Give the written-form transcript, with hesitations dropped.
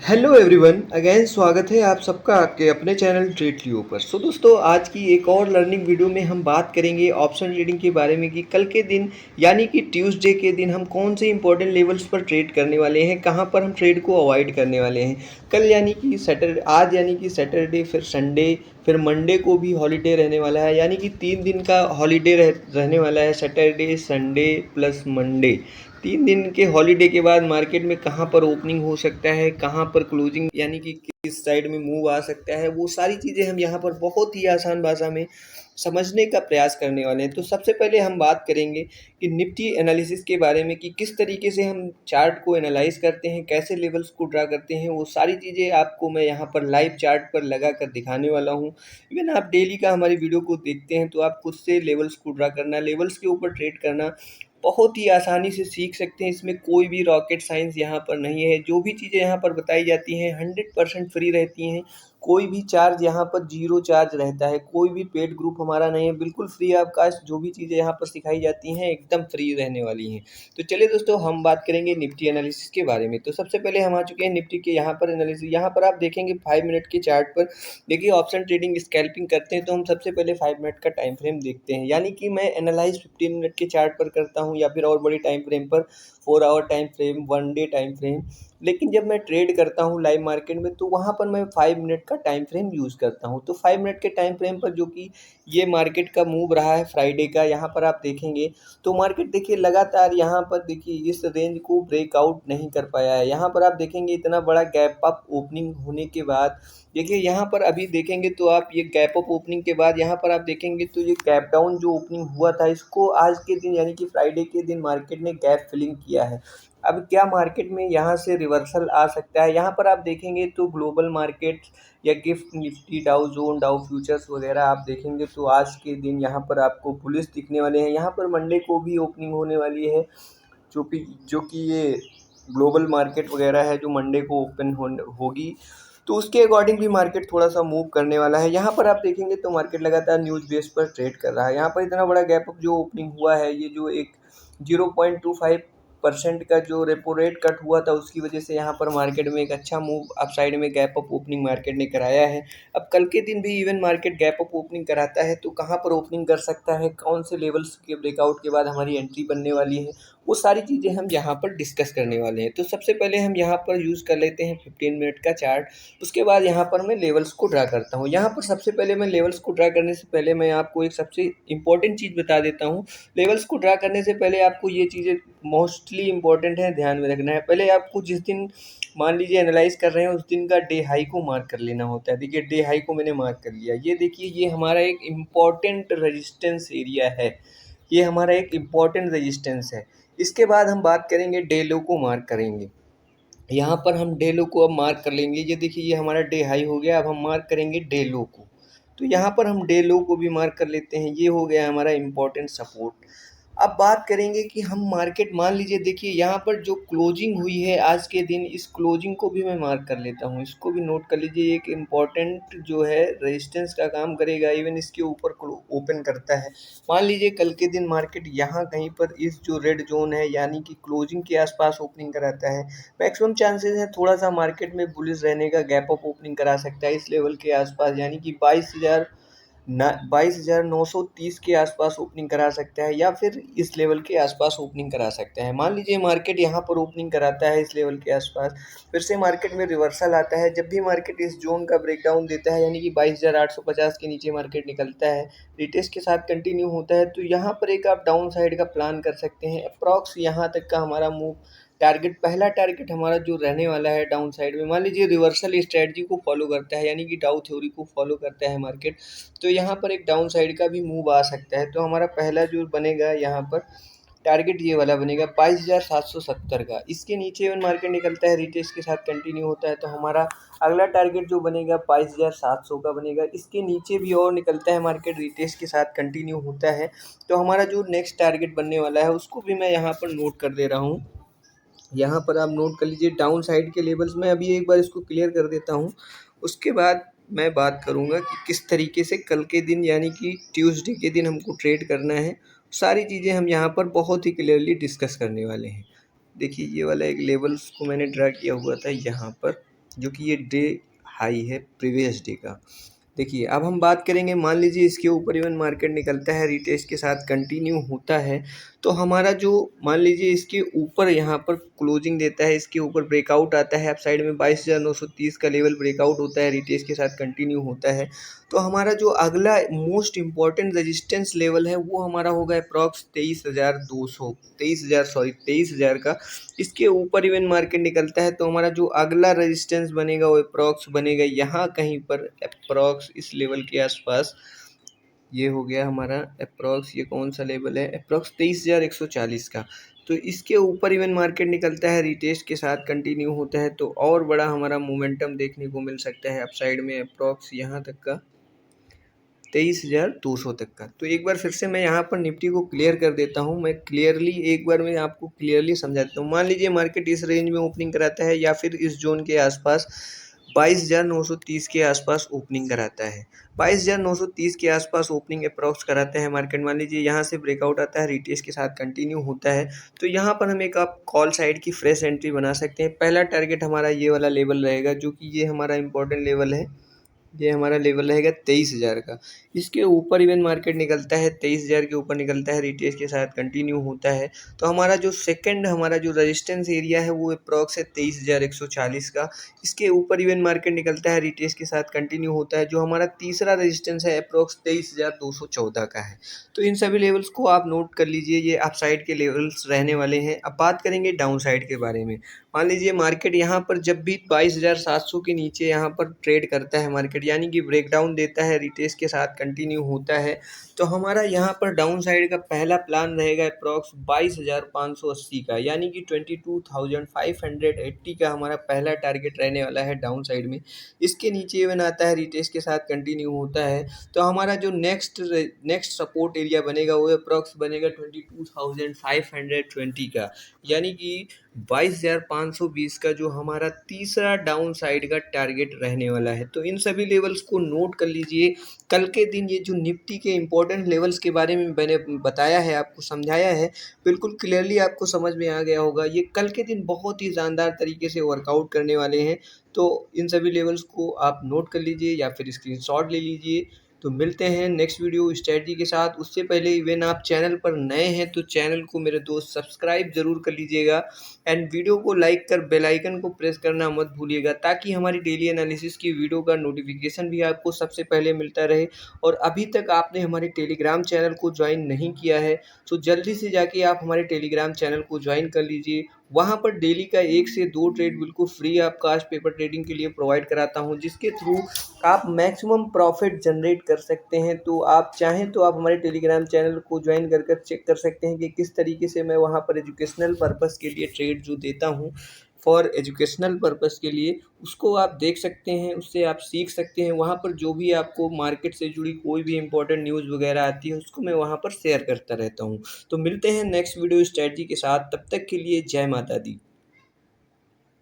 Hello everyone, again स्वागत है आप सबका आपके अपने चैनल ट्रेड लियो पर। दोस्तों, आज की एक और लर्निंग वीडियो में हम बात करेंगे ऑप्शन ट्रेडिंग के बारे में कि कल के दिन यानी कि ट्यूसडे के दिन हम कौन से इंपॉर्टेंट लेवल्स पर ट्रेड करने वाले हैं, कहां पर हम ट्रेड को अवॉइड करने वाले हैं। कल यानी कि सैटरडे, आज यानी कि सैटरडे, फिर संडे, फिर मंडे को भी हॉलीडे रहने वाला है, यानी कि 3 दिन का हॉलीडे रहने वाला है। सैटरडे, संडे प्लस मंडे, 3 दिन के हॉलीडे के बाद मार्केट में कहाँ पर ओपनिंग हो सकता है, कहाँ पर क्लोजिंग यानी कि किस साइड में मूव आ सकता है, वो सारी चीज़ें हम यहाँ पर बहुत ही आसान भाषा में समझने का प्रयास करने वाले हैं। तो सबसे पहले हम बात करेंगे कि निफ्टी एनालिसिस के बारे में कि किस तरीके से हम चार्ट को एनालाइज करते हैं, कैसे लेवल्स को ड्रा करते हैं। वो सारी चीज़ें आपको मैं यहाँ पर लाइव चार्ट पर लगा कर दिखाने वाला हूँ। इवन आप डेली का हमारी वीडियो को देखते हैं तो आप खुद से लेवल्स को ड्रा करना, लेवल्स के ऊपर ट्रेड करना बहुत ही आसानी से सीख सकते हैं। इसमें कोई भी रॉकेट साइंस यहाँ पर नहीं है। जो भी चीज़ें यहाँ पर बताई जाती हैं 100% फ्री रहती हैं। कोई भी चार्ज यहाँ पर जीरो चार्ज रहता है, कोई भी पेड ग्रुप हमारा नहीं है, बिल्कुल फ्री ऑफ कास्ट जो भी चीज़ें यहाँ पर सिखाई जाती हैं एकदम फ्री रहने वाली हैं। तो चलिए दोस्तों, हम बात करेंगे निफ्टी एनालिसिस के बारे में। तो सबसे पहले हम आ चुके हैं निफ्टी के यहाँ पर एनालिसिस। यहाँ पर आप देखेंगे 5 मिनट के चार्ट पर। देखिए, ऑप्शन ट्रेडिंग स्कैल्पिंग करते हैं तो हम सबसे पहले 5 मिनट का टाइम फ्रेम देखते हैं, यानी कि मैं एनालाइज 15 मिनट के चार्ट पर करता हूँ या फिर और बड़ी टाइम फ्रेम पर, 4 hour time frame, 1 day time frame. लेकिन जब मैं ट्रेड करता हूँ लाइव मार्केट में तो वहाँ पर मैं 5 मिनट का टाइम फ्रेम यूज़ करता हूँ। तो 5 मिनट के टाइम फ्रेम पर जो कि ये मार्केट का मूव रहा है फ्राइडे का, यहाँ पर आप देखेंगे तो मार्केट देखिए लगातार यहाँ पर देखिए इस रेंज को ब्रेकआउट नहीं कर पाया है। यहाँ पर आप देखेंगे इतना बड़ा गैप अप ओपनिंग होने के बाद, देखिए यहाँ पर अभी देखेंगे तो आप ये गैप अप ओपनिंग के बाद यहाँ पर आप देखेंगे तो ये गैप डाउन जो ओपनिंग हुआ था इसको आज के दिन यानी कि फ्राइडे के दिन मार्केट ने गैप फिलिंग किया है। अब क्या मार्केट में यहाँ से रिवर्सल आ सकता है? यहाँ पर आप देखेंगे तो ग्लोबल मार्केट या गिफ्ट निफ्टी, डाउ जोन, डाउ फ्यूचर्स वगैरह आप देखेंगे तो आज के दिन यहाँ पर आपको बुलिश दिखने वाले हैं। यहाँ पर मंडे को भी ओपनिंग होने वाली है, जो कि ये ग्लोबल मार्केट वगैरह है जो मंडे को ओपन होगी, तो उसके अकॉर्डिंग भी मार्केट थोड़ा सा मूव करने वाला है। यहाँ पर आप देखेंगे तो मार्केट लगातार न्यूज़ बेस पर ट्रेड कर रहा है। यहाँ पर इतना बड़ा गैप अप जो ओपनिंग हुआ है, ये जो एक 0.25% का जो रेपो रेट कट हुआ था उसकी वजह से यहाँ पर मार्केट में एक अच्छा मूव अप साइड में गैप अप ओपनिंग मार्केट ने कराया है। अब कल के दिन भी even market gap up opening कराता है तो कहाँ पर ओपनिंग कर सकता है, कौन से लेवल्स के ब्रेकआउट के बाद हमारी एंट्री बनने वाली है, वो सारी चीज़ें हम यहाँ पर डिस्कस करने वाले हैं। तो सबसे पहले हम यहाँ पर यूज़ कर लेते हैं 15 मिनट का चार्ट। उसके बाद यहाँ पर मैं लेवल्स को ड्रा करता हूँ। यहाँ पर सबसे पहले मैं लेवल्स को ड्रा करने से पहले मैं आपको एक सबसे इम्पॉर्टेंट चीज़ बता देता हूँ। लेवल्स को ड्रा करने से पहले आपको ये चीज़ें मोस्टली इम्पॉर्टेंट है, ध्यान में रखना है। पहले आपको जिस दिन मान लीजिए एनालाइज कर रहे हैं उस दिन का डे हाई को मार्क कर लेना होता है। देखिए, डे हाई को मैंने मार्क कर लिया। ये देखिए, ये हमारा एक इम्पॉर्टेंट रेजिस्टेंस एरिया है, ये हमारा एक इम्पॉर्टेंट रेजिस्टेंस है। इसके बाद हम बात करेंगे डे लो को मार्क करेंगे। यहाँ पर हम डे लो को अब मार्क कर लेंगे। ये देखिए, ये हमारा डे हाई हो गया। अब हम मार्क करेंगे डे लो को। तो यहाँ पर हम डे लो को भी मार्क कर लेते हैं। ये हो गया हमारा इम्पोर्टेंट सपोर्ट। अब बात करेंगे कि हम मार्केट मान लीजिए देखिए यहाँ पर जो क्लोजिंग हुई है आज के दिन, इस क्लोजिंग को भी मैं मार्क कर लेता हूँ। इसको भी नोट कर लीजिए, एक इम्पॉर्टेंट जो है रेजिस्टेंस का काम करेगा, इवन इसके ऊपर ओपन करता है। मान लीजिए कल के दिन मार्केट यहाँ कहीं पर इस जो रेड जोन है यानी कि क्लोजिंग के आसपास ओपनिंग कराता है, मैक्सिमम चांसेस है थोड़ा सा मार्केट में बुलिश रहने का, गैप अप ओपनिंग करा सकता है इस लेवल के आसपास, यानी कि 22,930 के आसपास ओपनिंग करा सकता है या फिर इस लेवल के आसपास ओपनिंग करा सकता है। मान लीजिए मार्केट यहाँ पर ओपनिंग कराता है इस लेवल के आसपास, फिर से मार्केट में रिवर्सल आता है। जब भी मार्केट इस जोन का ब्रेकडाउन देता है यानी कि 22,850 के नीचे मार्केट निकलता है, रिटेस्ट के साथ कंटिन्यू होता है, तो यहाँ पर एक आप डाउन साइड का प्लान कर सकते हैं। अप्रॉक्स यहाँ तक का हमारा मूव टारगेट, पहला टारगेट हमारा जो रहने वाला है डाउन साइड में, मान लीजिए रिवर्सल स्ट्रेटजी को फॉलो करता है यानी कि डाउ थ्योरी को फॉलो करता है मार्केट, तो यहाँ पर एक डाउन साइड का भी मूव आ सकता है। तो हमारा पहला जो बनेगा यहाँ पर टारगेट ये वाला बनेगा 22,770 का। इसके नीचे वन मार्केट निकलता है, रिटेस्ट के साथ कंटिन्यू होता है, तो हमारा अगला टारगेट जो बनेगा 22,700 का बनेगा। इसके नीचे भी और निकलता है मार्केट, रिटेस्ट के साथ कंटिन्यू होता है, तो हमारा जो नेक्स्ट टारगेट बनने वाला है उसको भी मैं यहाँ पर नोट कर दे रहा हूँ। यहाँ पर आप नोट कर लीजिए डाउन साइड के लेवल्स में। अभी एक बार इसको क्लियर कर देता हूँ, उसके बाद मैं बात करूँगा कि किस तरीके से कल के दिन यानी कि ट्यूसडे के दिन हमको ट्रेड करना है। सारी चीज़ें हम यहाँ पर बहुत ही क्लियरली डिस्कस करने वाले हैं। देखिए, ये वाला एक लेवल्स को मैंने ड्रा किया हुआ था यहाँ पर, जो कि ये डे हाई है प्रीवियस डे का। देखिए अब हम बात करेंगे, मान लीजिए इसके ऊपर इवन मार्केट निकलता है, रिटेस्ट के साथ कंटिन्यू होता है, तो हमारा जो मान लीजिए इसके ऊपर यहाँ पर क्लोजिंग देता है, इसके ऊपर ब्रेकआउट आता है, अब साइड में 22,930 का लेवल ब्रेकआउट होता है, रिटेस्ट के साथ कंटिन्यू होता है, तो हमारा जो अगला मोस्ट इंपॉर्टेंट रेजिस्टेंस लेवल है वो हमारा होगा अप्रॉक्स 23,200, 23,000 सॉरी 23,000 का। इसके ऊपर इवन मार्केट निकलता है तो हमारा जो अगला रेजिस्टेंस बनेगा वो अप्रॉक्स बनेगा यहाँ कहीं पर, अप्रॉक्स इस लेवल के आसपास। ये हो गया हमारा अप्रॉक्स, ये कौन सा लेवल है, अप्रॉक्स 23,140 का। तो इसके ऊपर इवन मार्केट निकलता है, रिटेस्ट के साथ कंटिन्यू होता है, तो और बड़ा हमारा मोमेंटम देखने को मिल सकता है अपसाइड में, अप्रॉक्स यहाँ तक का 23,200 तक का। तो एक बार फिर से मैं यहाँ पर निफ्टी को क्लियर कर देता हूँ, मैं क्लियरली एक बार मैं आपको क्लियरली समझा देता हूँ। मान लीजिए मार्केट इस रेंज में ओपनिंग कराता है या फिर इस जोन के आसपास 22,930 के आसपास ओपनिंग कराता है, 22,930 के आसपास ओपनिंग अप्रॉक्स कराता है मार्केट। मान लीजिए यहाँ से ब्रेकआउट आता है, रिटेस्ट के साथ कंटिन्यू होता है, तो यहाँ पर हम एक आप कॉल साइड की फ्रेश एंट्री बना सकते हैं। पहला टारगेट हमारा ये वाला लेवल रहेगा, जो कि ये हमारा इंपॉर्टेंट लेवल है, ये हमारा लेवल रहेगा 23,000 का। इसके ऊपर इवन मार्केट निकलता है, 23,000 के ऊपर निकलता है, रिटेस्ट के साथ कंटिन्यू होता है, तो हमारा जो सेकंड हमारा जो रेजिस्टेंस एरिया है वो अप्रॉक्स है 23,140 का। इसके ऊपर इवन मार्केट निकलता है, रिटेस्ट के साथ कंटिन्यू होता है, जो हमारा तीसरा रेजिस्टेंस है अप्रॉक्स 23,214 का है। तो इन सभी लेवल्स को आप नोट कर लीजिए, ये अप साइड के लेवल्स रहने वाले हैं। अब बात करेंगे डाउन साइड के बारे में। मान लीजिए मार्केट यहाँ पर जब भी 22,700 के नीचे यहाँ पर ट्रेड करता है मार्केट, यानी कि ब्रेकडाउन देता है, रिटेस्ट के साथ कंटिन्यू होता है, तो हमारा यहाँ पर डाउन साइड का पहला प्लान रहेगा अप्रॉक्स 22,580 का, यानी कि 22,580 का हमारा पहला टारगेट रहने वाला है डाउन साइड में। इसके नीचे इवन आता है, रिटेस्ट के साथ कंटिन्यू होता है, तो हमारा जो नेक्स्ट सपोर्ट एरिया बनेगा वो अप्रॉक्स बनेगा 22,520 का, यानी कि 22,520 का जो हमारा तीसरा डाउन साइड का टारगेट रहने वाला है। तो इन सभी लेवल्स को नोट कर लीजिए। कल के दिन ये जो निफ्टी के इंपॉर्टेंट लेवल्स के बारे में मैंने बताया है, आपको समझाया है, बिल्कुल क्लियरली आपको समझ में आ गया होगा। ये कल के दिन बहुत ही शानदार तरीके से वर्कआउट करने वाले हैं, तो इन सभी लेवल्स को आप नोट कर लीजिए या फिर स्क्रीनशॉट ले लीजिए। तो मिलते हैं नेक्स्ट वीडियो स्ट्रेटजी के साथ। उससे पहले इवन आप चैनल पर नए हैं तो चैनल को मेरे दोस्त सब्सक्राइब ज़रूर कर लीजिएगा, एंड वीडियो को लाइक कर बेल आइकन को प्रेस करना मत भूलिएगा, ताकि हमारी डेली एनालिसिस की वीडियो का नोटिफिकेशन भी आपको सबसे पहले मिलता रहे। और अभी तक आपने हमारे टेलीग्राम चैनल को ज्वाइन नहीं किया है तो जल्दी से जाके आप हमारे टेलीग्राम चैनल को ज्वाइन कर लीजिए। वहाँ पर डेली का 1 से 2 ट्रेड बिल्कुल फ्री आप कास्ट पेपर ट्रेडिंग के लिए प्रोवाइड कराता हूँ, जिसके थ्रू आप मैक्सिमम प्रॉफिट जनरेट कर सकते हैं। तो आप चाहें तो आप हमारे टेलीग्राम चैनल को ज्वाइन कर चेक कर सकते हैं कि किस तरीके से मैं वहाँ पर एजुकेशनल पर्पस के लिए ट्रेड जो देता हूँ, फॉर एजुकेशनल पर्पस के लिए, उसको आप देख सकते हैं, उससे आप सीख सकते हैं। वहाँ पर जो भी आपको मार्केट से जुड़ी कोई भी इंपॉर्टेंट न्यूज़ वगैरह आती है उसको मैं वहाँ पर शेयर करता रहता हूँ। तो मिलते हैं नेक्स्ट वीडियो स्ट्रेटजी के साथ, तब तक के लिए जय माता दी।